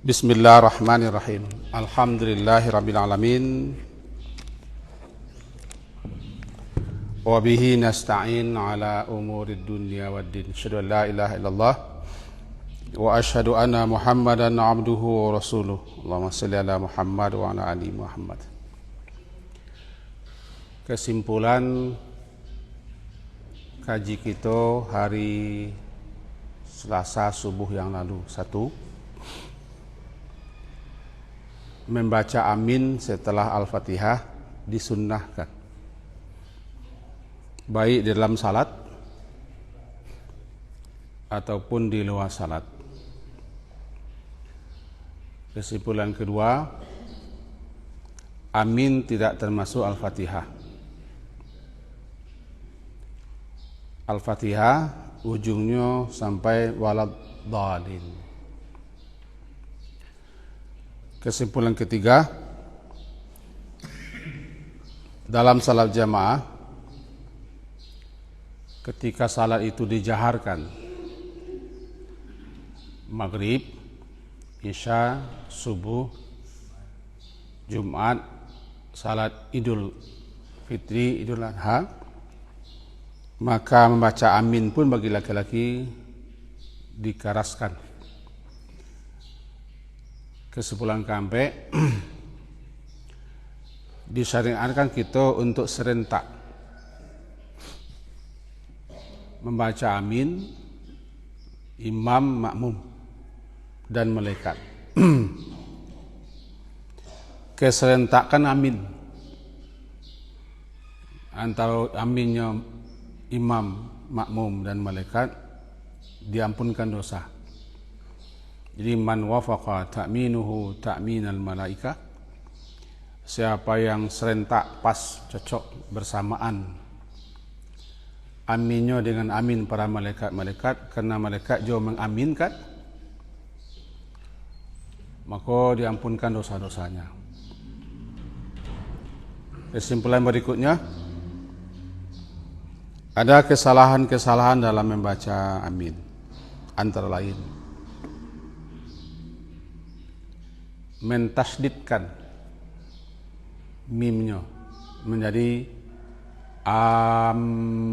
Bismillahirrahmanirrahim. Alhamdulillahirabbil alamin. Wa bihi nasta'in ala umurid dunya waddin. Asyhadu an la ilaha illallah wa asyhadu anna Muhammadan abduhu wa rasuluh. Allahumma shalli ala Muhammad wa ala ali Muhammad. Kesimpulan kaji kita hari Selasa subuh yang lalu. 1. Membaca amin setelah Al-Fatihah disunnahkan, baik di dalam salat ataupun di luar salat. Kesimpulan kedua, amin tidak termasuk Al-Fatihah. Al-Fatihah ujungnya sampai waladhdallin. Kesimpulan ketiga, dalam salat jamaah, ketika salat itu dijaharkan, maghrib, isya, subuh, Jumat, salat Idul Fitri, Idul Adha, maka membaca amin pun bagi laki-laki dikeraskan. Kesimpulan keempat, disyariatkan kita untuk serentak membaca amin, imam, makmum, dan malaikat. Keserentakan amin antara aminnya imam, makmum, dan malaikat diampunkan dosa. Jadi man wafaqa ta'minuhu ta'minal malaika, siapa yang serentak pas cocok bersamaan aminnya dengan amin para malaikat, karena malaikat juga mengaminkan, maka diampunkan dosa-dosanya. Kesimpulan berikutnya, ada kesalahan-kesalahan dalam membaca amin, antara lain mentasdidkan mimnya menjadi amin.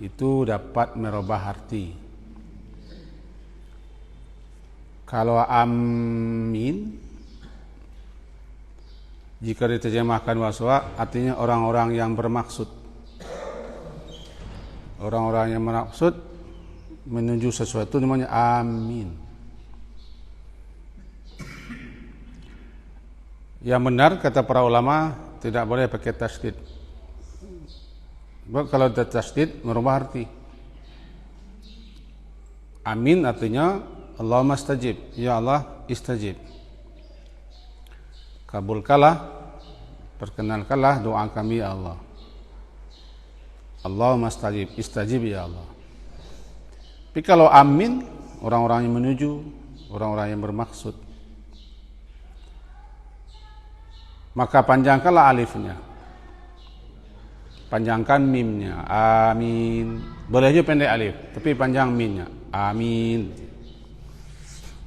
Itu dapat merubah arti. Kalau amin, jika diterjemahkan waswa, artinya orang-orang yang bermaksud. Orang-orang yang bermaksud menuju sesuatu namanya amin. Yang benar kata para ulama tidak boleh pakai tasdid. Kalau ada tasdid merubah arti. Amin artinya Allahumma istajib, ya Allah istajib. Kabulkanlah, perkenankanlah doa kami ya Allah. Allahumma istajib, istajib ya Allah. Tapi kalau amin, orang-orang yang menuju, orang-orang yang bermaksud, maka panjangkanlah alifnya, panjangkan mimnya, amin. Boleh juga pendek alif, tapi panjang mimnya, amin.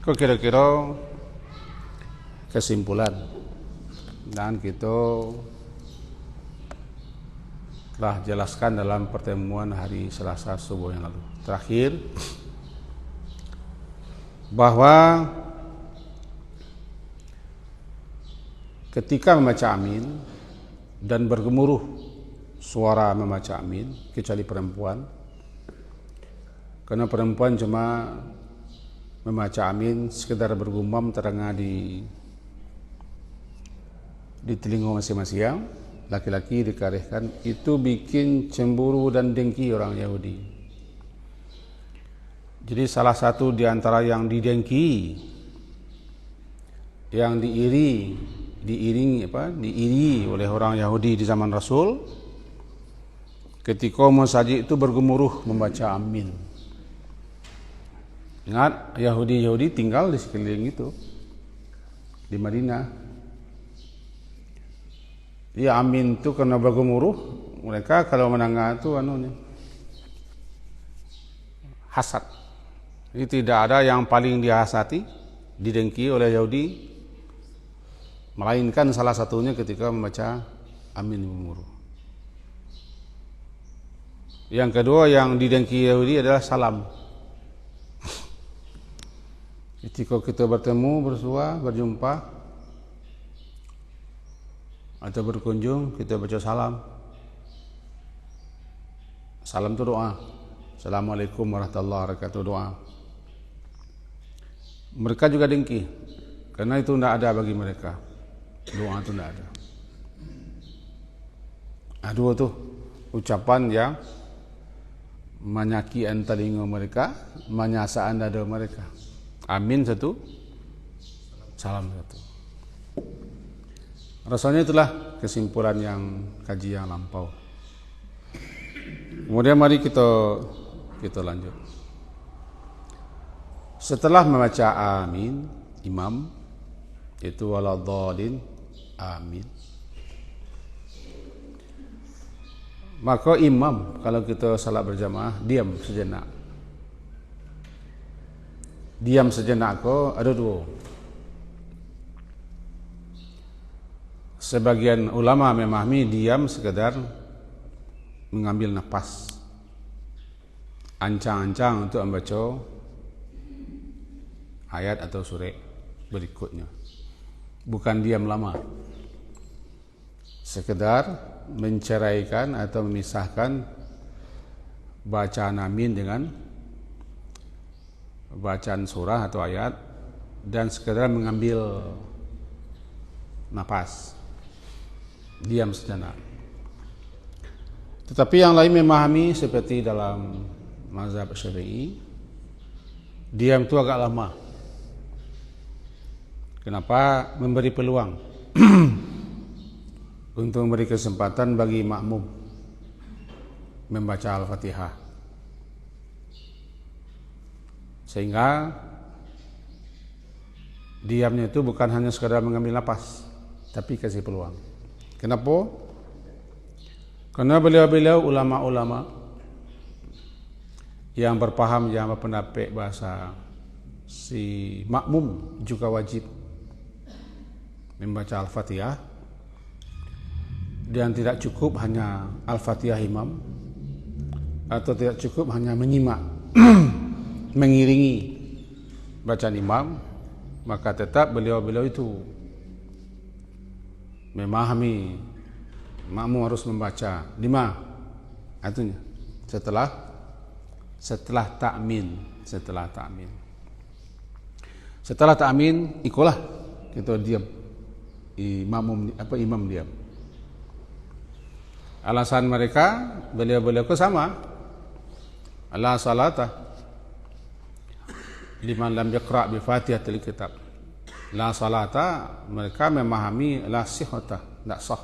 Kok kira-kira kesimpulan, dan kita telah jelaskan dalam pertemuan hari Selasa subuh yang lalu. Terakhir, bahwa ketika membaca amin dan bergemuruh suara membaca amin, kecuali perempuan, karena perempuan cuma membaca amin sekedar bergumam terengah di telinga masing-masing. Laki-laki dikarihkan, itu bikin cemburu dan dengki orang Yahudi. Jadi salah satu di antara yang didengki, yang diiringi oleh orang Yahudi di zaman Rasul, ketika masjid itu bergemuruh membaca amin. Ingat, Yahudi tinggal di sekeliling itu, di Madinah. Ya amin itu karena bergemuruh, mereka kalau mendengar itu hasad. Ini tidak ada yang paling dihasati, didengki oleh Yahudi, melainkan salah satunya ketika membaca amin murur. Yang kedua yang didengki Yahudi adalah salam. Ketika kita bertemu, bersua, berjumpa, atau berkunjung, kita baca salam. Salam itu doa. Assalamualaikum warahmatullahi wabarakatuh, doa. Mereka juga dengki, karena itu tidak ada bagi mereka. Doa itu tidak ada. Aduh tuh ucapan yang menyakitkan telinga mereka, menyasar dada mereka. Amin satu, salam satu. Rasanya itulah kesimpulan yang kaji yang lampau. Kemudian mari kita lanjut. Setelah membaca amin, imam itu waladhdallin, amin. Maka imam kalau kita salat berjamaah diam sejenak. Diam sejenak ko ada dua. Sebagian ulama memahami diam sekedar mengambil nafas, ancang-ancang untuk membaca ayat atau surat berikutnya. Bukan diam lama, sekedar menceraikan atau memisahkan bacaan amin dengan bacaan surah atau ayat, dan sekedar mengambil nafas, diam sejenak. Tetapi yang lain memahami seperti dalam mazhab Syafi'i, diam itu agak lama. Kenapa? Memberi peluang untuk memberi kesempatan bagi makmum membaca Al-Fatihah, sehingga diamnya itu bukan hanya sekadar mengambil napas, tapi kasih peluang. Kenapa? Karena beliau-beliau ulama-ulama yang berpaham, yang berpendapat bahasa si makmum juga wajib membaca Al-Fatihah, dan tidak cukup hanya Al-Fatihah imam, atau tidak cukup hanya menyimak mengiringi bacaan imam, maka tetap beliau-beliau itu memahami makmum harus membaca 5 artinya setelah takmin. Setelah takmin ikulah kita diam, imam diam. Alasan mereka beliau-beliau ke sama, la salata liman lam yaqra bi Fatihatil Kitab. La salata, mereka memahami la sihhata, tidak sah.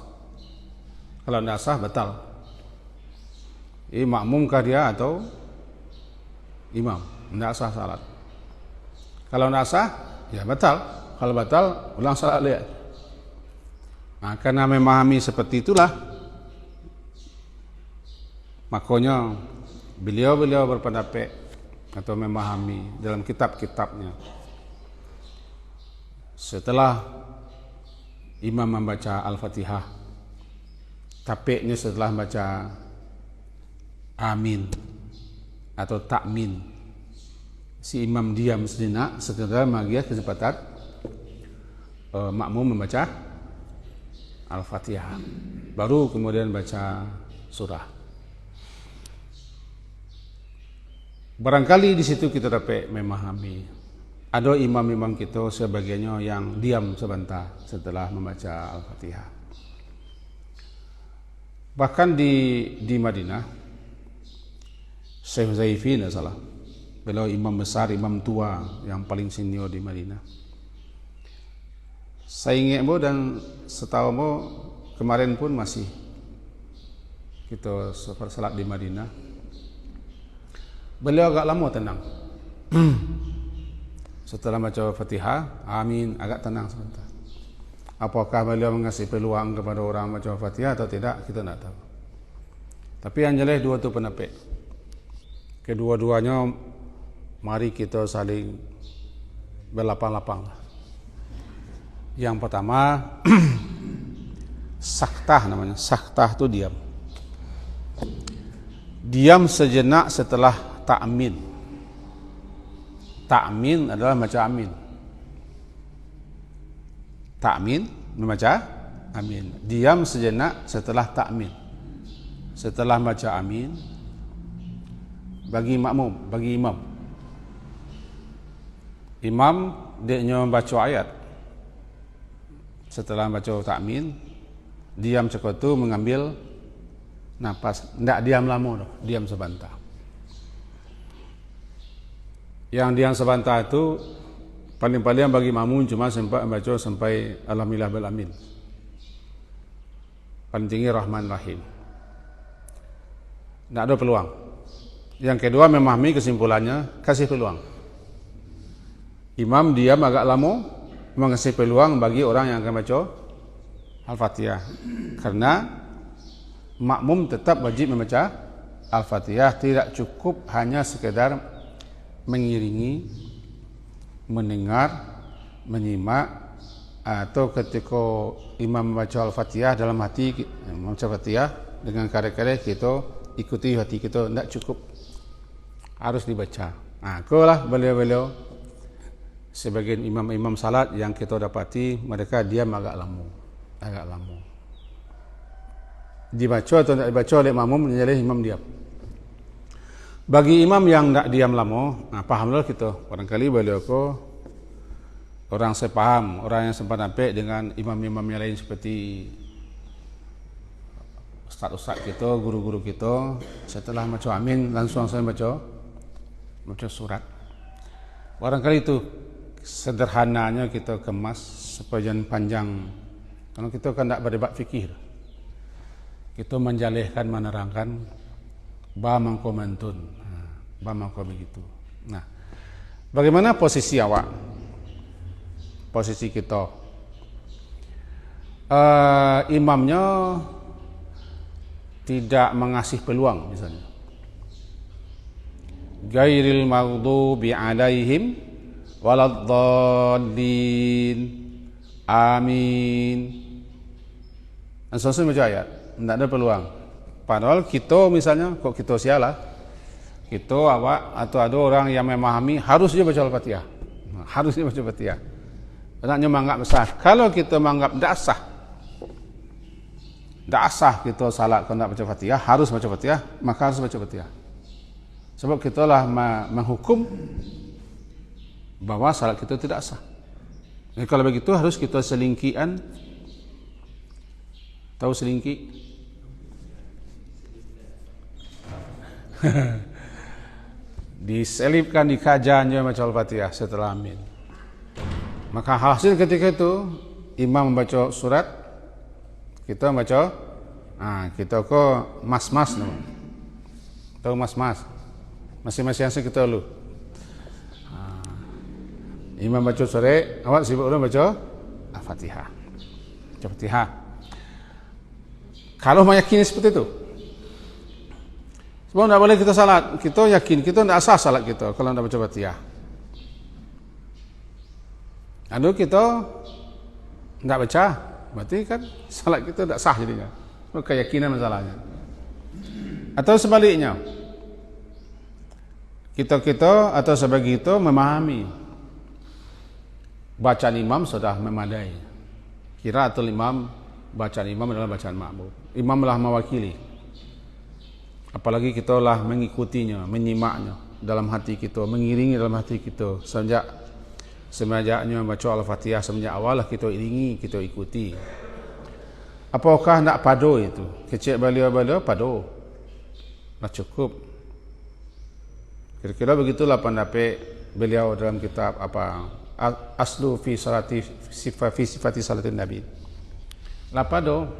Kalau tidak sah batal. Makmumkah dia atau imam? Tidak sah salat. Kalau tidak sah, ya batal. Kalau batal, ulang salat lihat. Nah, karena memahami seperti itulah, makanya beliau-beliau berpendapat atau memahami dalam kitab-kitabnya, setelah imam membaca Al-Fatihah, tapeknya setelah membaca amin atau takmin, si imam diam sejenak sekedar bagi kesempatan makmum membaca Al-Fatihah, baru kemudian baca surah. Barangkali di situ kita dapat memahami ada imam-imam kita sebagiannya yang diam sebentar setelah membaca Al-Fatihah. Bahkan di Madinah, Syekh Zaifi tidak salah, beliau imam besar, imam tua yang paling senior di Madinah. Saya ingatmu dan setahumu kemarin pun masih kita salat di Madinah. Beliau agak lama tenang. Setelah baca Fatihah, amin, agak tenang sebentar. Apakah beliau mengasih peluang kepada orang baca Fatihah atau tidak, kita tidak tahu. Tapi yang jelas dua itu pendapat. Kedua-duanya Mari kita saling berlapang-lapang. Yang pertama, saktah namanya. Saktah itu diam. Diam sejenak setelah ta'min. Ta'min adalah macam amin. Ta'min membaca amin. Diam sejenak setelah ta'min. Setelah baca amin, bagi makmum, bagi imam. Imam dia membaca ayat. Setelah baca ta'min, diam cukup tu mengambil nafas. Tidak diam lama, diam sebentar. Yang diam sebentar itu paling-paling bagi makmum cuma sampai membaca sampai alhamdulillah bil amin. Paling tinggi Rahman Rahim. Tidak ada peluang. Yang kedua, memahami kesimpulannya, kasih peluang. Imam diam agak lama, mengasih peluang bagi orang yang akan baca Al-Fatihah. Karena makmum tetap wajib membaca Al-Fatihah, tidak cukup hanya sekedar mengiringi, mendengar, menyimak, atau ketika imam membaca Al-Fatihah dalam hati membaca Al-Fatihah dengan kadang-kadang kita ikuti hati kita, tidak cukup, harus dibaca. Itulah beliau-beliau sebagian imam-imam salat yang kita dapati mereka diam agak lama. Dibaca atau tidak dibaca oleh makmum, menjadi imam diam. Bagi imam yang tidak diam lama, pahamlah kita. Barangkali beliau ko orang sepaham, orang yang sempat sampai dengan imam-imam yang lain seperti ustaz-ustaz kita, guru-guru kita, setelah baca amin langsung saya baca surat. Barangkali itu sederhananya kita kemas sepanjang panjang. Kalau kita kan tidak berdebat fikih, kita menjalihkan, menerangkan, bamangko mantun, bamangko begitu. Nah, bagaimana posisi awak? Posisi kita, imamnya tidak mengasih peluang misalnya. Ghairil maghdubi alaihim waladdallin. Amin. Langsung baca ayat, tidak ada peluang. Padahal kita misalnya, kok kita sialah, kita awak atau ada orang yang memahami harusnya baca Al-Fatihah. Harusnya baca Al-Fatihah. Benarnya menganggap besar. Kalau kita menganggap tidak sah kita salat kalau tidak baca Fatihah, harus baca Fatihah, maka harus baca Fatihah. Sebab kita lah menghukum bahwa salat kita tidak sah. Jadi kalau begitu harus kita selingkian. Tahu selingki? Diselipkan di kajanya baca Al-Fatihah setelah amin. Maka hasil ketika itu imam membaca surat, kita baca, kita kok mas-mas nama. Tahu mas-mas? Masing-masing kita dulu. Imam baca surat, awak sibuk dulu baca Al-Fatihah. Baca Fatihah. Kalau meyakini seperti itu, sebab tidak boleh kita salat, kita yakin kita tidak sah salat kita kalau tidak baca Fatihah. Lalu kita tidak baca, berarti kan salat kita tidak sah jadinya. Keyakinan masalahnya. Atau sebaliknya, kita atau sebagai itu memahami bacaan imam sudah memadai. Qiraatul imam, bacaan imam adalah bacaan makmum. Imamlah mewakili. Apalagi kita lah mengikutinya, menyimaknya dalam hati kita, mengiringi dalam hati kita. Semenjaknya baca Al-Fatihah semenjak awal lah kita iringi, kita ikuti. Apakah nak padu itu? Kecil beliau-beliau padu. Nah cukup. Kira-kira begitulah pendapat beliau dalam kitab Aslu fi salati sifati salatin Nabi. Lah padu.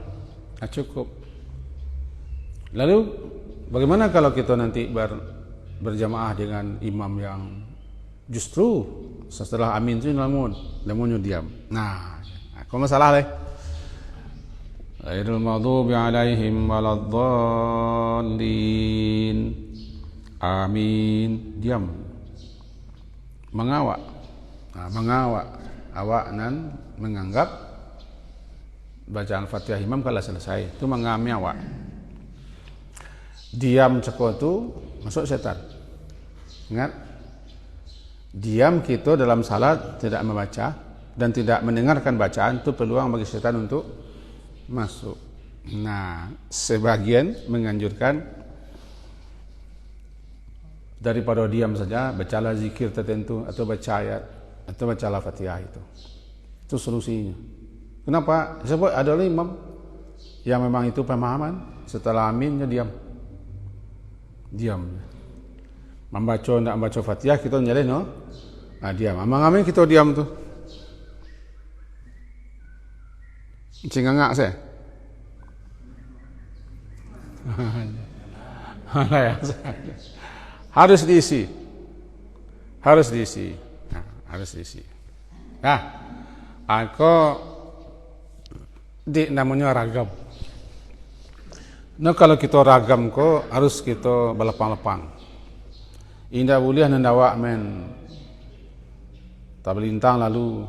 Nah cukup. Lalu bagaimana kalau kita nanti berjamaah dengan imam yang justru setelah amin itu namun diam. Nah, kok masalah leh? Ghairil maghdubi alaihim waladdallin. Amin, diam. mengawak. Mengawak awak nan menganggap bacaan Fatihah imam kalau selesai itu mengami awak. Diam ceko itu masuk setan. Ingat, diam kita dalam salat tidak membaca dan tidak mendengarkan bacaan itu peluang bagi setan untuk masuk. Nah, sebagian menganjurkan daripada diam saja, bacalah zikir tertentu atau baca ayat atau bacalah Fatihah itu. Itu solusinya. Kenapa? Sebab ada imam yang memang itu pemahaman, setelah aminnya diam. Membaca tidak membaca Fatihah kita nyalin, no? Diam. Amang amin kita diam tu. Cingangak saya. Harus diisi. Harus diisi. Aku namanya ragam. Nah, kalau kita ragam ko harus kita balapang-lapang. Indah boleh nandawa men tabelintang lalu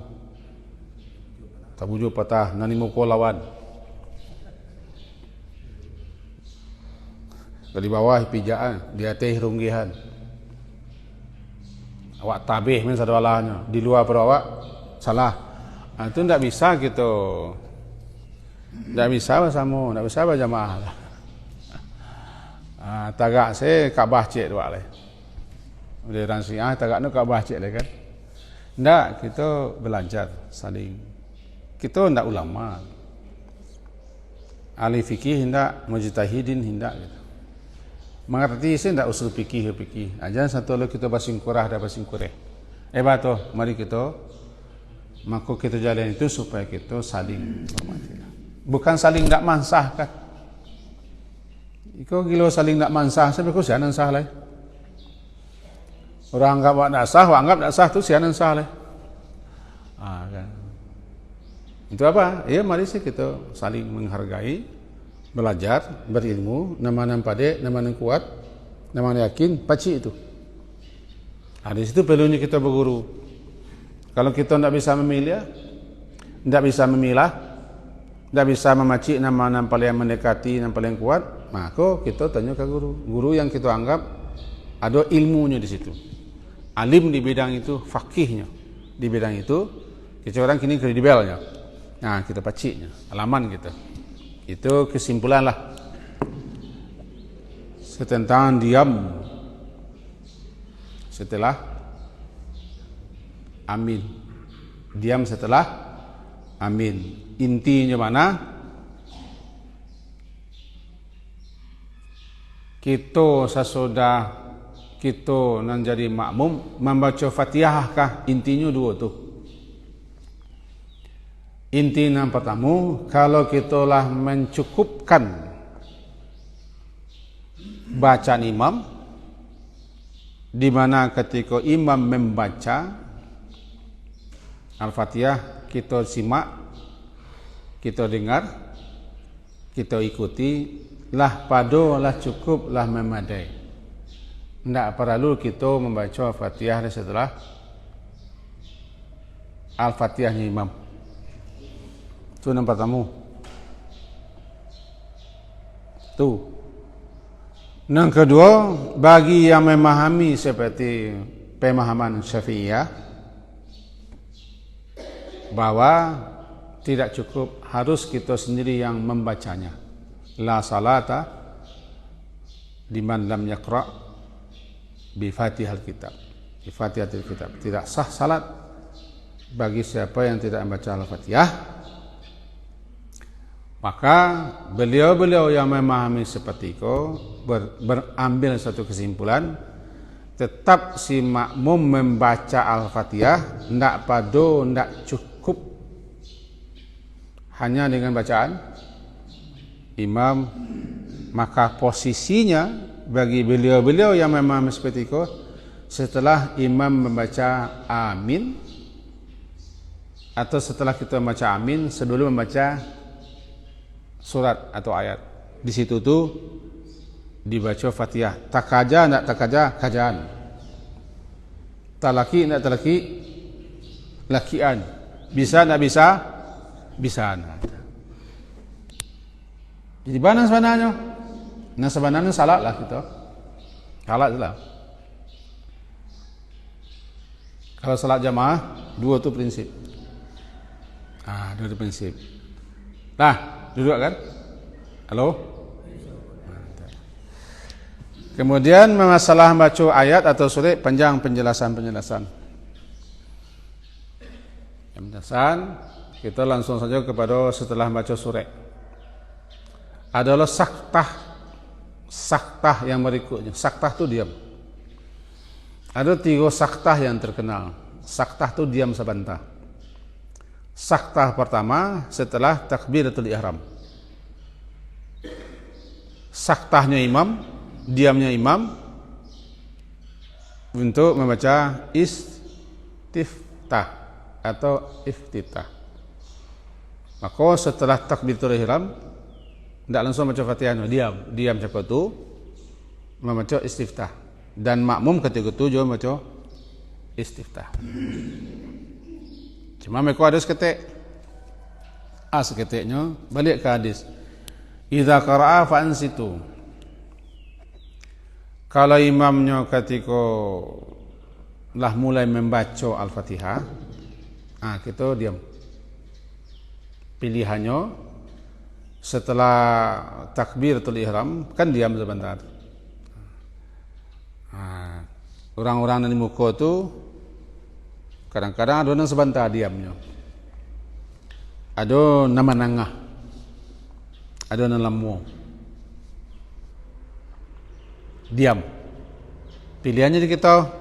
tabujo patah nani moko lawan. Di bawah pijaan, di atas runggihan. Awak tabih men sadawalahnya, di luar pada awak salah. Itu tidak bisa gitu. Tidak bisa bersama, tidak bisa berjamaah lah. Tagak saya Kaabah cik dua lah. Udah ransiah tagak nu Kaabah cik lah kan. Tidak, kita belajar saling. Kita tidak ulama. Ahli fikih hendak, mujtahidin hendak gitu. Mengerti saya tidak usul fikih. Aja satu lalu kita basing kurah dan basing kureh. Batu, mari kita maka kita jalan itu supaya kita saling hormati. Bukan saling tidak mansah kan. Iko gilo saling tidak mansah, sebab aku sianan sah lah. Orang anggap tidak sah, orang anggap tidak sah tu sianan sah lah. Kan. Itu apa? Ya mari sih kita saling menghargai, belajar, berilmu, nama-nama padek, nama-nama kuat, nama-nama yakin, paci itu. Di situ perlunya kita berguru. Kalau kita tidak bisa memilih, tidak bisa memilah, tidak bisa memacik nama-nama paling mendekati, nama paling kuat, maka kita tanya ke guru. Guru yang kita anggap ada ilmunya di situ. Alim di bidang itu, fakihnya di bidang itu, kita orang kini kredibelnya. Nah, kita paciknya, alaman kita. Itu kesimpulan lah. Tentang diam setelah amin. Diam setelah amin. Intinya mana? Kita sesudah kita nan jadi makmum membaca Fatihah kah? Intinya dua tu. Inti yang pertama, kalau kita lah mencukupkan bacaan imam, di mana ketika imam membaca Al-Fatihah kita simak, kita dengar, kita ikuti, lah padolah cukup, lah memadai. Tidak perlu kita membaca Al-Fatihah setelah Al-Fatihahnya imam. Itu yang pertama. Itu. Yang kedua, bagi yang memahami seperti pemahaman Syafi'iyah, bahwa tidak cukup, harus kita sendiri yang membacanya. La salata liman lam yaqra' bi Fatihal Kitab. Bi Fatihatil Kitab. Tidak sah salat bagi siapa yang tidak membaca Al-Fatihah. Maka beliau-beliau yang memahami seperti itu berambil satu kesimpulan, tetap si makmum membaca Al-Fatihah ndak pado, ndak cukup hanya dengan bacaan imam. Maka posisinya bagi beliau-beliau yang memahami seperti itu, setelah imam membaca amin atau setelah kita membaca amin, sebelum membaca surat atau ayat, di situ tuh dibaca Fatihah. Tak kaja, nak tak kaja, kajaan. Talaki nak talaki lakian. Bisa nak bisa? Bisa nak. Jadi mana sebenarnya? Nah sebenarnya salah lah kita. Salah lah. Kalau salat jamaah, dua tu prinsip. Dua tu prinsip. Nah, duduk kan? Halo? Kemudian masalah baca ayat atau surat panjang penjelasan. Penjelasan kita langsung saja kepada setelah baca surat. Adalah saktah yang berikutnya. Saktah itu diam. Ada 3 saktah yang terkenal. Saktah itu diam sebentar. Saktah pertama setelah takbiratul ihram. Saktahnya imam, diamnya imam untuk membaca istiftah atau iftitah. Maka setelah takbiratul ihram tidak langsung baca Fatihah, diam cakap tu membaca istiftah, dan makmum ketika itu juga membaca istiftah. Cuma mereka ada seketik, seketiknya balik ke hadis. Idza qara'a fa ansitu. Kalau imamnya ketika lah mulai membaca Al-Fatihah, kita diam. Pilihannya setelah takbiratul ihram kan diam sebentar. Orang-orang di muka tu kadang-kadang ada yang sebentar diamnya. Ada nama nangah, ada yang lamu. Diam. Pilihannya kita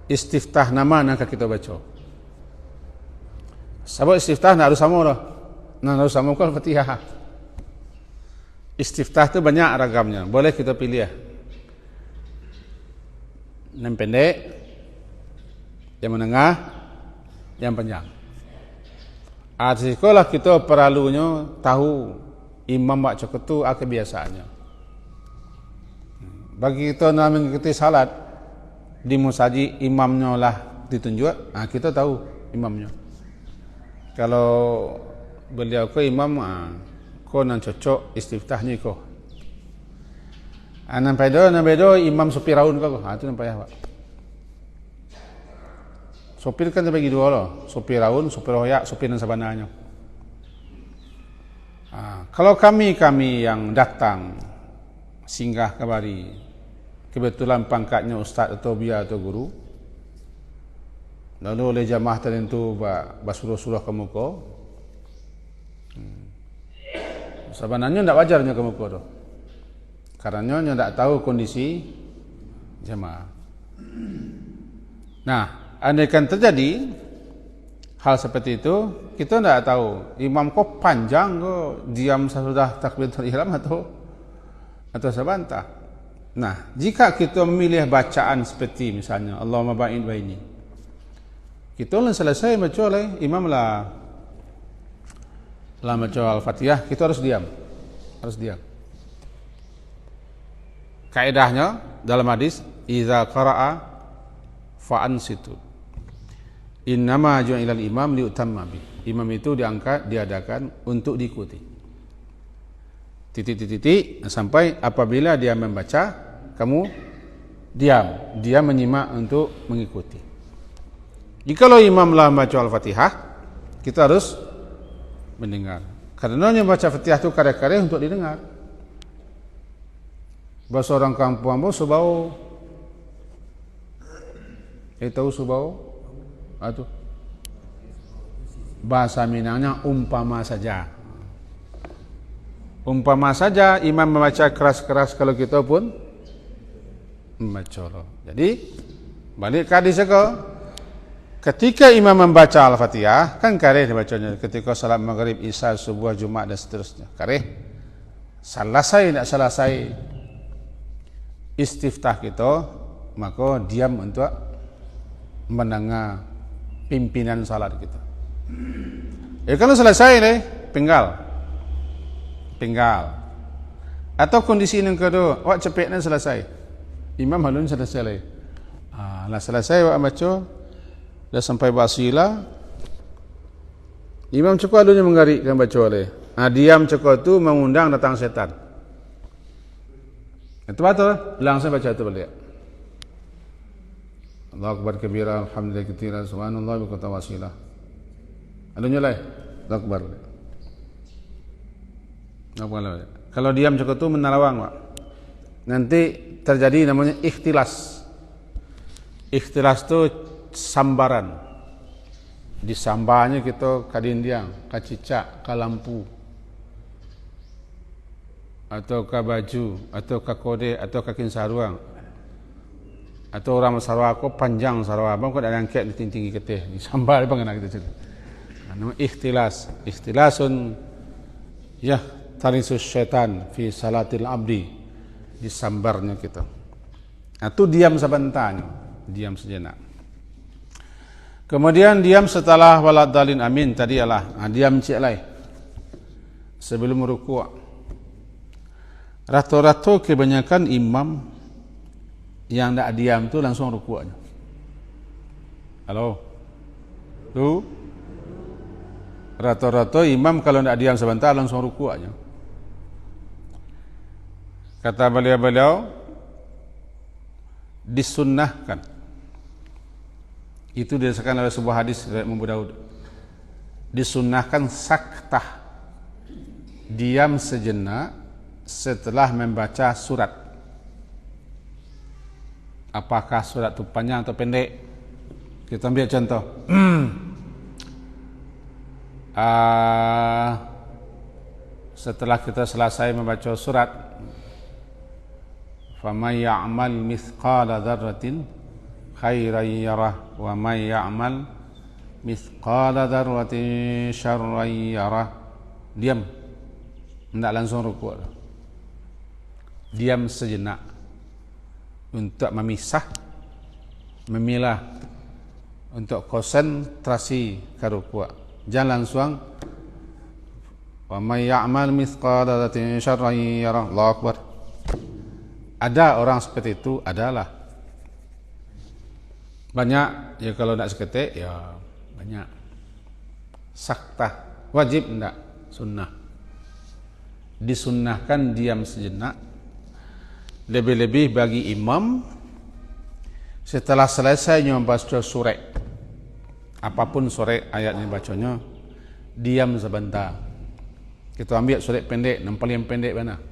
istiftah nama nak kita baca. Sebab istiftah nak harus sama dah. Nak harus sama kan Fatihah. Istiftah tu banyak ragamnya. Boleh kita pilih. Yang pendek, yang menengah, yang panjang. Sekolah kita perlunya tahu imam baca itu kebiasaannya. Bagi kita nak mengikuti salat di musaji, imamnya lah ditunjuk, kita tahu imamnya. Kalau beliau ke imam, kau nak cocok istiftahnya kau. Nampai do imam sopir raun kau, itu nampai apa? Sopir kan terbagi dua loh, sopir raun, sopir hoyak, sopir dan sebenarnya. Kalau kami yang datang singgah kembali, kebetulan pangkatnya ustaz atau biar atau guru, lalu oleh jamaah tertentu basuruh-suruh ke muka, sebenarnya tidak wajarnya ke muka tu, karena tidak tahu kondisi jamaah. Nah, andaikan terjadi hal seperti itu, kita tidak tahu imam kau panjang kau diam sesudah takbiratul ihram atau sebentar. Nah, jika kita memilih bacaan seperti misalnya Allahumma ba'id baini, kita selesai baca oleh imam lah baca Al-Fatihah, kita harus diam. Kaedahnya dalam hadis, idza qara'a fa ansitu. Innama ju'ila al-imam liutamma bi. Imam itu diadakan untuk diikuti. Titik sampai apabila dia membaca, kamu diam. Dia menyimak untuk mengikuti. Jikalau imam lah membaca Al-Fatihah, kita harus mendengar. Karena yang baca Fatihah itu karya-karya untuk didengar. Bahasa orang kampung ambo subau. Tahu subau? Itu bahasa Minangnya umpama saja. Umpama saja imam membaca keras-keras, kalau kita pun membaca. Jadi balik ke hadis ketika imam membaca Al-Fatihah, kan kareh dibacanya. Ketika salat maghrib, isya, subuh, Jumat dan seterusnya, kareh. Selesai tidak selesai istiftah kita, maka diam untuk mendengar pimpinan salat kita. Kalau selesai nih, penggal. Atau kondisi yang kedua, awak cepatnya selesai. Imam halun selesai. Lah selesai awak baca, dah sampai basila, Imam Cekau dulunya menggarikkan baca oleh. Diam Cekau tu mengundang datang setan. Itu betul, langsung baca itu balik. Allahu Akbar kabira, alhamdulillah katsiran, subhanallah wa bihamdihi wasilah. Adunya lah, Allahu Akbar. Kalau diam Cekau tu menerawang, Pak. Nanti terjadi namanya ikhtilas. Ikhtilas tu sambaran. Disambarnya kita kadindiang, kacicak, ka lampu, atau ka baju, atau ka kode, atau ka kin saruang, atau orang sarwa ko panjang sarwa, bang ko ada angkat di tinggi keteh, disambar bang nak kita cerita. Nama ikhtilas, ikhtilasun ya tarisus syaitan fi salatil abdi, disambarnya kita. Itu diam sebentar, diam sejenak. Kemudian diam setelah waladhalin amin tadi ialah diam cik lai sebelum rukuk. Rata-rata kebanyakan imam yang tak diam tu langsung rukuknya. Halo? Tu? Rata-rata imam kalau tak diam sebentar langsung rukuknya. Kata beliau-beliau disunnahkan. Itu didasarkan oleh sebuah hadis dari Imam Abu Daud. Disunnahkan saktah, diam sejenak setelah membaca surat. Apakah surat itu panjang atau pendek? Kita ambil contoh. Setelah kita selesai membaca surat, faman ya'mal mithqala dzarratin khairan yarah wa may ya'mal mithqala dzarratin syarran yarah. Diam, tidak langsung rukuk. Diam sejenak untuk memisah, memilah, untuk konsentrasi ke rukuk. Jangan langsung wa may ya'mal mithqala dzarratin syarran yarah. Allahu Akbar. Ada orang seperti itu, adalah banyak. Ya kalau tidak seketik ya banyak. Saktah wajib tidak, sunnah. Disunnahkan diam sejenak, lebih-lebih bagi imam setelah selesainya membaca surat, apapun surat ayatnya bacanya, diam sebentar. Kita ambil surat pendek, yang paling pendek mana?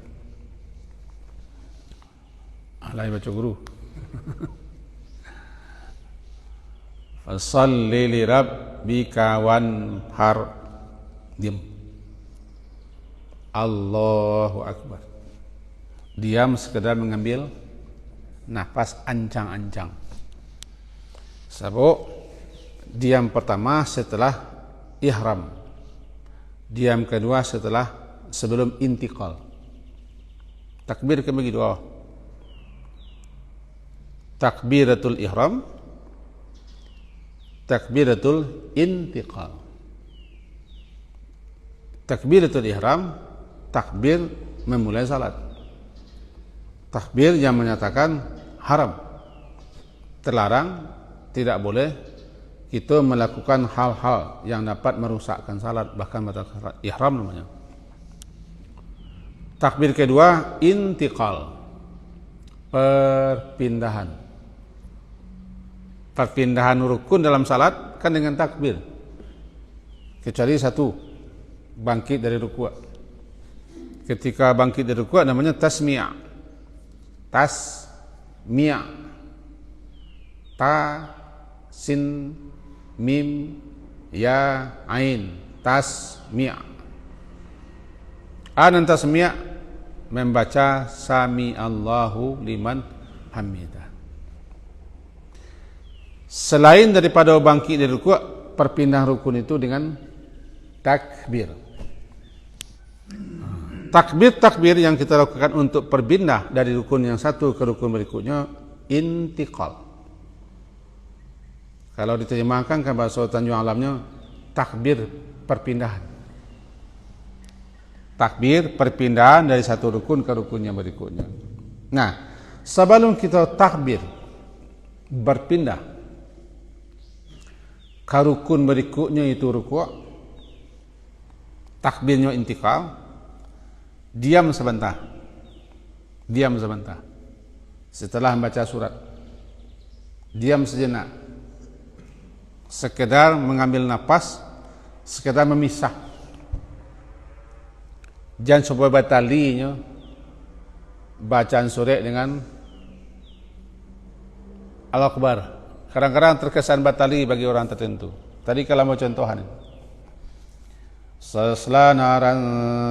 Lain baca guru. Fasalli li rabbika wanhar. Diam. Allahu Akbar. Diam sekedar mengambil nafas ancang-ancang. Sebab diam pertama setelah ihram. Diam kedua setelah sebelum intiqal. Takbir kebagi dua. Takbiratul ihram, takbiratul intiqal. Takbiratul ihram, takbir memulai salat. Takbir yang menyatakan haram, terlarang, tidak boleh kita melakukan hal-hal yang dapat merusakkan salat, bahkan batal ihram namanya. Takbir kedua intiqal, perpindahan. Perpindahan rukun dalam salat kan dengan takbir, kecuali satu, bangkit dari rukuk. Ketika bangkit dari rukuk namanya tasmi'. Tasmi'. Ta, sin, mim, ya, ain. Tasmi'. Dan tasmi' membaca sami Allahu liman hamidah. Selain daripada bangkit dari rukuk, perpindahan rukun itu dengan takbir. Takbir yang kita lakukan untuk berpindah dari rukun yang satu ke rukun berikutnya intiqal. Kalau diterjemahkan ke bahasa Tanjung Alamnya takbir perpindahan. Takbir perpindahan dari satu rukun ke rukun yang berikutnya. Nah, sebelum kita takbir berpindah ke rukun berikutnya itu rukuk, takbirnya intikal, diam sebentar. Setelah membaca surat, diam sejenak, sekedar mengambil napas, sekedar memisah. Jangan supaya batalinya bacaan surat dengan Allahu Akbar. Kadang-kadang terkesan batali bagi orang tertentu. Tadi kalau mau contohan, sasla naran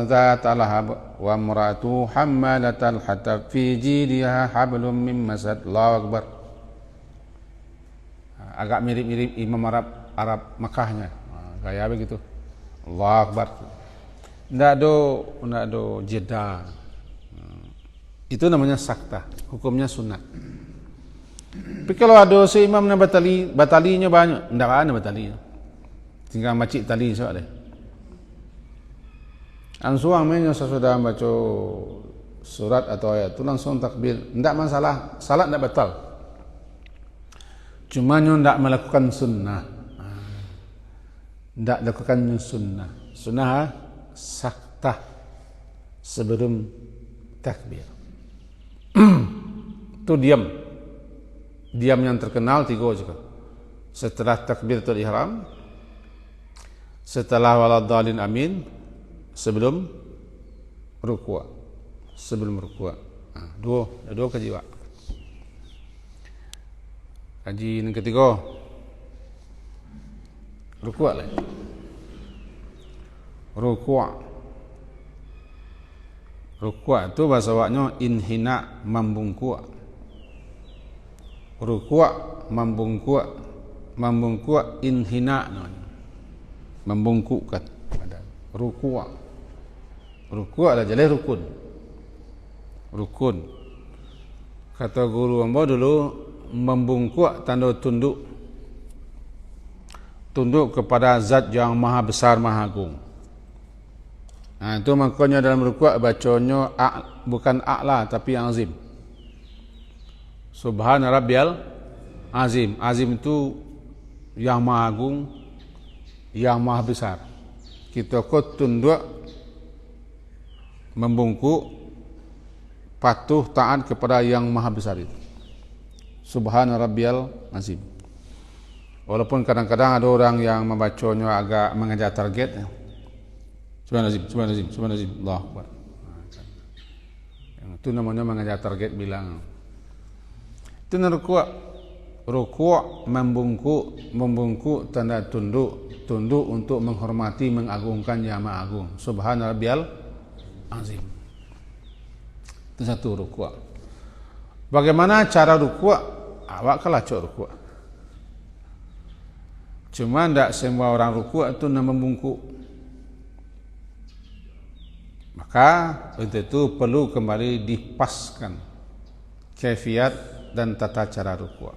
zata lahab wa imra'atu hammalatal hatab fi jidha hablum min masad. Allahu Akbar. Agak mirip-mirip Imam Arab Makkahnya. Gaya begitu. Allahu Akbar. Tidak ada jeda. Itu namanya sakta. Hukumnya sunat. Tapi kalau ada seimam na batalinya banyak, tidak ada batalinya. Tinggal macik tali saja. Ansuang menyo sesudah baca surat atau ayat itu langsung takbir. Tidak masalah, salat tidak batal. Cuma nyo tidak melakukan sunnah. Tidak lakukan sunnah. Sunnah sakta sebelum takbir. Itu diam. Diam yang terkenal 3 juga. Setelah takbiratul ihram, setelah waladhdallin amin, sebelum rukuk. Dua kaji Pak. Kaji yang ketiga, rukuk lah. Rukuk itu bahasa waknya inhina, membungkuk. Rukuk membungkuk inhina namanya. Membungkukkan badan. Rukuk adalah jelas rukun. Kata guru hamba dulu, membungkuk tanda tunduk kepada zat yang maha besar, maha agung. Nah, itu makanya dalam rukuk bacanya bukan a'la tapi azim. Subhana rabbiyal azim. Azim itu yang maha agung, yang maha besar. Kita kok tunduk, membungkuk, patuh taat kepada yang maha besar itu. Subhana rabbiyal azim. Walaupun kadang-kadang ada orang yang membacanya agak mengejar target. Subhanazim, Allahu Akbar. Itu namanya mengejar target bilang. Itu rukuk membungkuk tanda tunduk untuk menghormati, mengagungkan yang maha agung. Subhana rabbiyal azim. Itu satu rukuk. Bagaimana cara rukuk? Awak kelacok rukuk. Cuma tidak semua orang rukuk itu membungkuk. Maka untuk itu perlu kembali dipaskan kaifiat dan tata cara rukuk.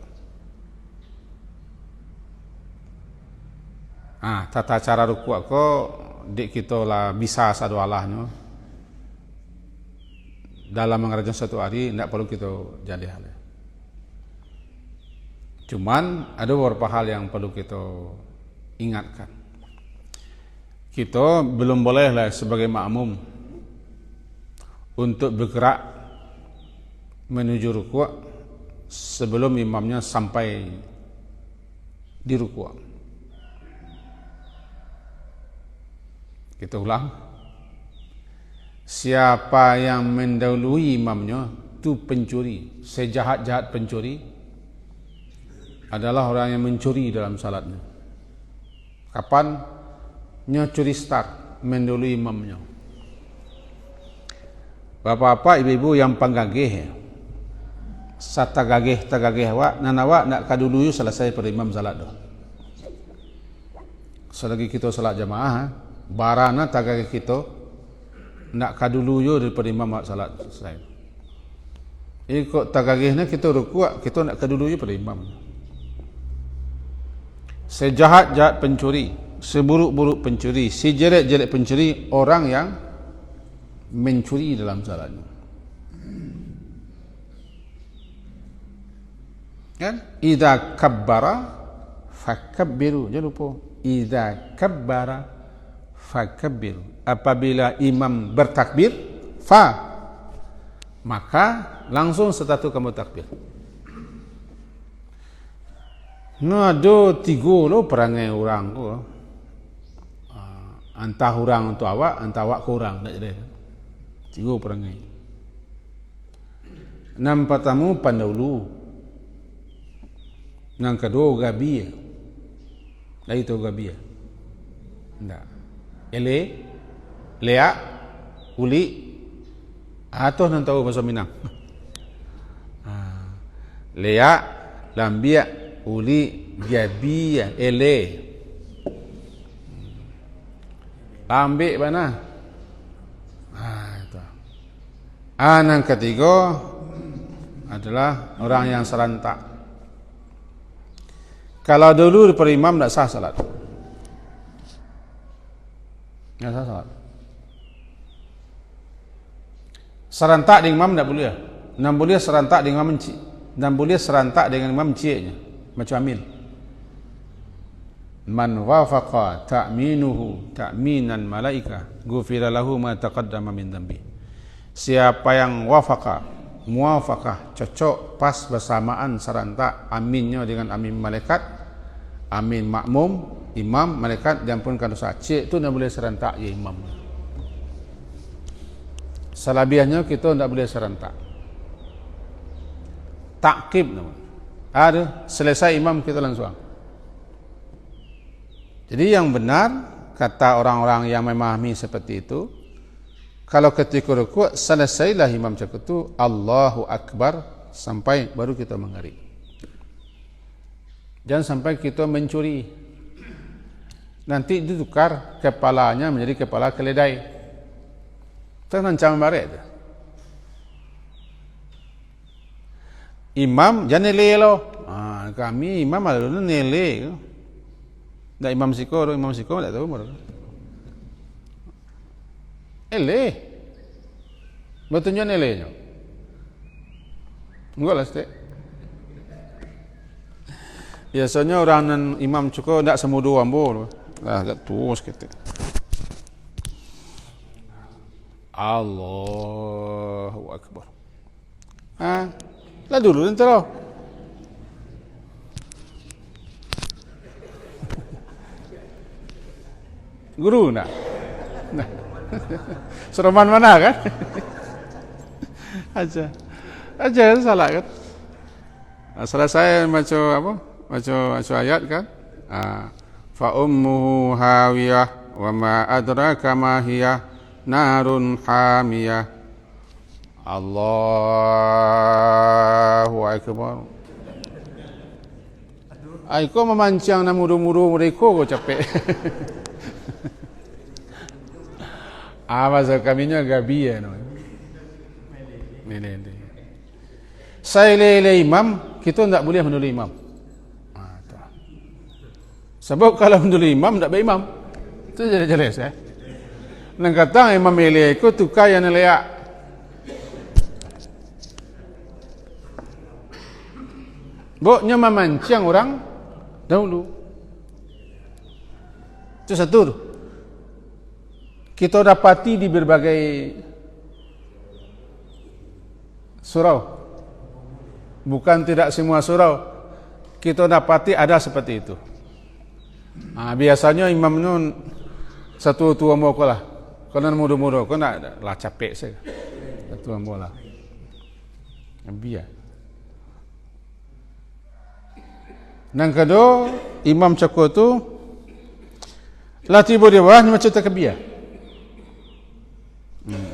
Tata cara rukuk kok dik kita lah bisa sadu Allahnya. Dalam mengerjakan satu hari tidak perlu kita jadi hal. Cuman ada beberapa hal yang perlu kita ingatkan. Kita belum boleh lah sebagai makmum untuk bergerak menuju rukuk sebelum imamnya sampai di rukuk. Kita ulang. Siapa yang mendahului imamnya itu pencuri. Sejahat-jahat pencuri adalah orang yang mencuri dalam salatnya. Kapan? Curi start, mendahului imamnya. Bapak-bapak, ibu-ibu yang panggagih, satagagih awak, nanawa nak kaduluyu selesai pada imam salat doh. Selagi kita salat jamaah, barana tagagih kita nak kaduluyu daripada imam salat selesai. Ikut tagagihnya kita rukuk, kita nak kaduluyu pada imam. Sejahat-jahat pencuri, seburuk-buruk pencuri, sejelek-jelek pencuri, orang yang mencuri dalam salatnya. Kan? Idza kabbara fakabbiru. Jangan lupa. Idza kabbara fakabbiru. Apabila imam bertakbir, maka langsung setelah itu kamu takbir. Ada 3 lo perangai orang tu. Antah orang untuk awak, antah awak ke orang. Tak jadi. 3 perangai. Yang pertama pandahulu. Yang kedua gabi. Lagi tu gabi. Tak. Leak, uli, atau nak tahu bahasa Minang. Leak, lambiak, uli, gabi, ele. Lambik mana? Itu. Yang ketiga adalah orang yang serentak. Kalau dulu daripada imam tak sah salat. Tak sah salat. Serentak dengan imam tak boleh. Dan boleh serentak dengan imam encik. Dan boleh serentak dengan imam enciknya. Macam Amin. Man wafaqa ta'minuhu ta'minan malaika ghufira lahu ma taqaddama min dhanbi. Siapa yang muwafaqah, cocok pas bersamaan serentak aminnya dengan amin malaikat, amin makmum, imam, malaikat diampunkan dosa. Cik tu tak boleh serentak ya imam. Selebihnya kita tak boleh serentak. Takkib nama. Ada selesai imam kita langsung. Jadi yang benar kata orang-orang yang memahami seperti itu, kalau ketika rukuk selesailah imam cakap itu Allahu Akbar sampai baru kita mengarik. Jangan sampai kita mencuri. Nanti ditukar kepalanya menjadi kepala keledai. Itu ancaman barat. Imam jangan nilai lo. Kami imam ada dulu nilai. Tak imam siko tak tahu mana. Ele. Betulnya elenya. Enggak lah stek. Biasanya orang dan imam cukup tak semudu ambo. Lah tak tuas kita. Allahu Akbar. Lah dulu nanti lo. Guru nak? Nah. Seroman mana kan? Aja salah kan? Selesai macam apa? Macam ayat kan? Fa ummuhu hawiyah wa ma adraka ma hiya narun hamiyah. Allahu Akbar. Aku memancang na mudu-mudu mereka kau capek. Bahasa kaminya gabi ya. Ini. Saya lele imam, kita tak boleh menulu imam. Sebab kalau menulu imam tak baik imam. Itu jelas ya. Nang kata imam lele ko tukar yang leak. Boknya memancing orang dahulu. Itu satu tu. Kita dapati di berbagai surau. Bukan tidak semua surau. Kita dapati ada seperti itu. Biasanya imam itu satu tua muka lah. Kalau muda-muda, kau nak lah capek saya. Satu muka lah. Biar. Yang kedua, imam cakap tu lah tiba di bawah ni macam tak kebiar.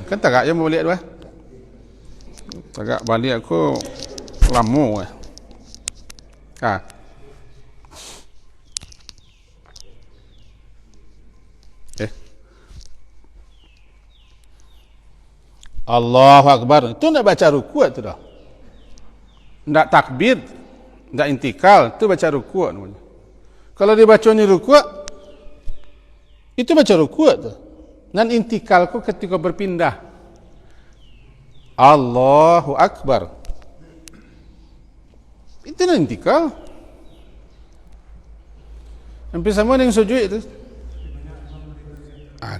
Kan tagak je mau balik tu tagak balik aku lama Allahu Akbar itu nak baca rukuk tu dah, nak takbir, nak intikal, tu baca rukuk namanya. Kalau dia baca ni rukuk, itu baca rukuk tu. Dan intikalku ketika berpindah. Allahu Akbar. Itu intikal. Hampir sama dengan sujud itu.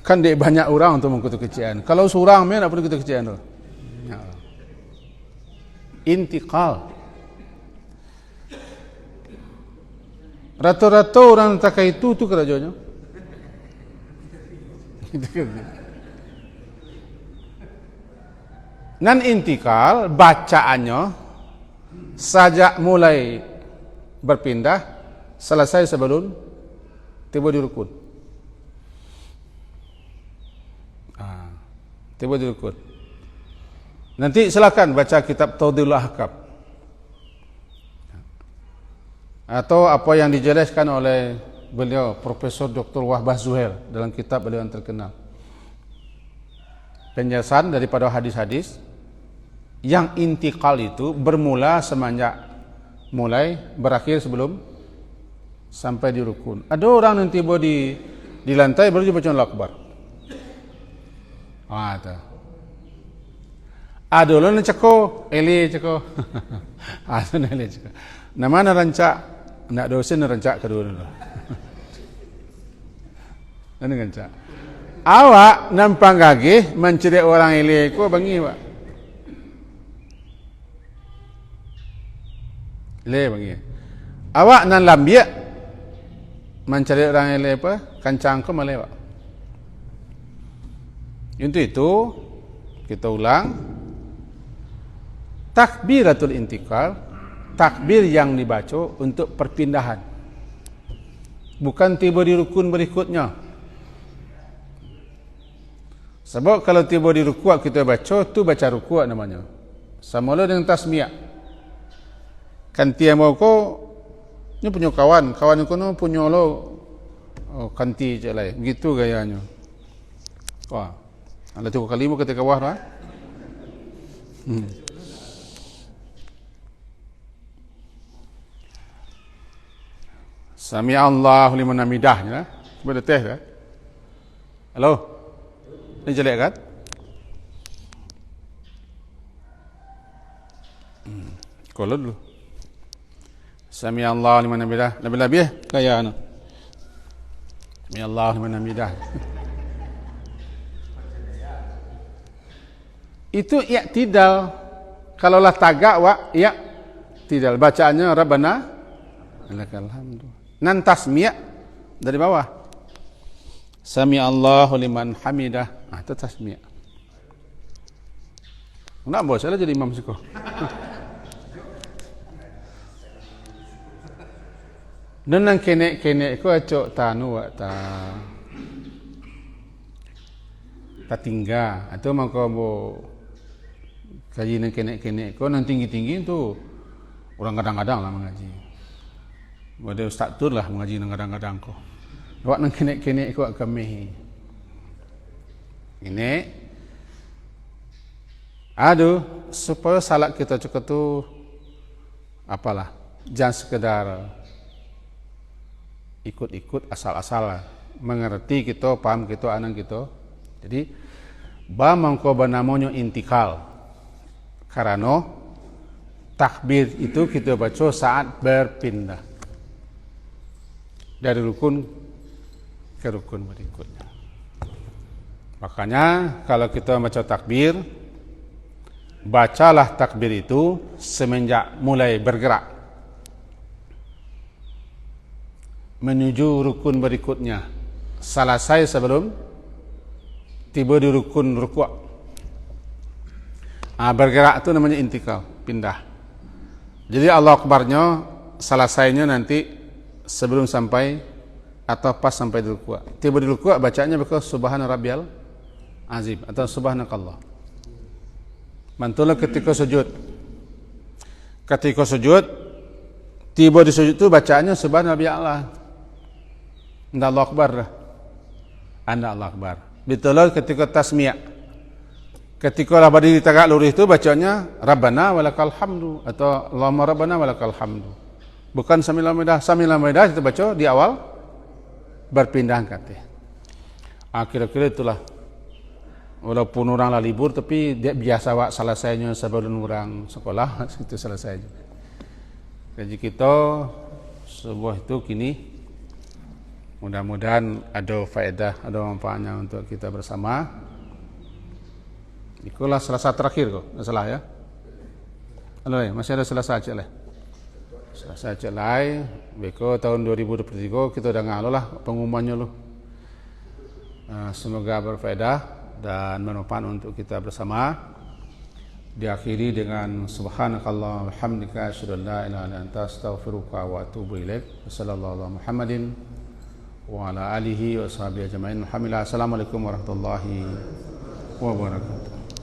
Kan dia banyak orang untuk mengikuti kecian. Kalau seorang mana nak pergi ikut kecian tu? Intikal. Rata-rata orang tak itu kerajaannya. Nan intikal bacaannya sajak mulai berpindah selesai sebelum tiba di rukun. Tiba di rukun. Nanti silakan baca kitab Tawdihul Ahkam atau apa yang dijelaskan oleh beliau Profesor Dr. Wahbah Zuhair dalam kitab beliau yang terkenal. Penjelasan daripada hadis-hadis yang intikal itu bermula semenjak mulai berakhir sebelum sampai di rukun. Ada orang yang tiba di lantai baru dia baca Allahu Akbar. Ada. Ada orang yang ceko, ele ceko. Ada ele ceko. Nama nak rancak, nak dosen rancak kedua dulu. Ini rancak. Awak nampak gagih mencari orang ele ko bangi pak. Le bangi. Awak nan lambiak mencari orang ele apa? Kancang ko malai pak. Untuk itu kita ulang takbiratul intikal, takbir yang dibaca untuk perpindahan. Bukan tiba di rukun berikutnya. Sebab kalau tiba di rukuk kita baca, tu baca rukuk namanya. Sama lah dengan tasmiyah. Kan tiap mau ko ni punya kawan ko no punya lo kanti je lah. Begitu gayanya. Wah. Ada tu kali mu ketika wah dah. Sami Allahu liman hamidah ya. Boleh teh dah. Halo. Ini jelek kan? Kalau dulu. Sami Allahu liman hamidah. Lebih kaya ana. Sami Allahu liman hamidah. Itu i'tidal. Kalau lah tagak i'tidal. Bacaannya Rabbana lakal hamdu. Nan tasmi' dari bawah. Sami Allahu liman hamidah. Itu tasmi'. Nak bos saya jadi imam siko. Nang kenek ko acok tanu ta tinggal atau maka bo kaji nang kenek ko nang tinggi tu orang kadang-kadang lah mengaji. Ada ustaz tu lah mengaji nang kadang-kadang ko. Awak nang kenek ko kami. Ini aduh supaya salat kita cukup tu apalah jangan sekedar ikut-ikut asal-asal mengerti kita paham kita anak kita. Jadi ba mangko namanya intikal karena takbir itu kita baca saat berpindah dari rukun ke rukun berikutnya. Makanya kalau kita baca takbir, bacalah takbir itu semenjak mulai bergerak menuju rukun berikutnya, selesai sebelum tiba di rukun rukuk. Bergerak itu namanya intikal, pindah. Jadi Allahu Akbarnya selesainya nanti sebelum sampai atau pas sampai di rukuk. Tiba di rukuk bacanya betul Subhana Rabbiyal Azim atau Subhanakallah. Mantulah ketika sujud. Ketika sujud, tiba di sujud itu bacaannya Subhana Rabbiyal A'la. Anda Allahu Akbar. Anda Allahu Akbar. Betul ketika tasmiyah. Ketika lah berdiri tegak lurus itu bacanya Rabbana walakal hamdu atau Allahumma Rabbana walakal hamdu. Bukan sambil midah kita baca di awal berpindah kata. Kira-kira itulah. Walaupun orang lah libur tapi dia biasa wak selesainya sebelum orang sekolah itu selesai. Gaji kita sebuah itu kini mudah-mudahan ada faedah, ada manfaatnya untuk kita bersama. Itulah Selasa terakhir kok, tidak salah ya. Halo, masih ada Selasa aja lah. Selasa aja lah. Beko tahun 2023 kita udah ngalo lah pengumumannya loh. Semoga berfaedah dan bermanfaat untuk kita bersama. Diakhiri dengan subhanakallah walhamdulillah asyhadu an la ilaha illa anta astaghfiruka wa atubu ilaik. Wassallallahu ala Muhammadin wa ala alihi wa sahbihi ajmain. Alhamdulillah. Assalamualaikum warahmatullahi wabarakatuh.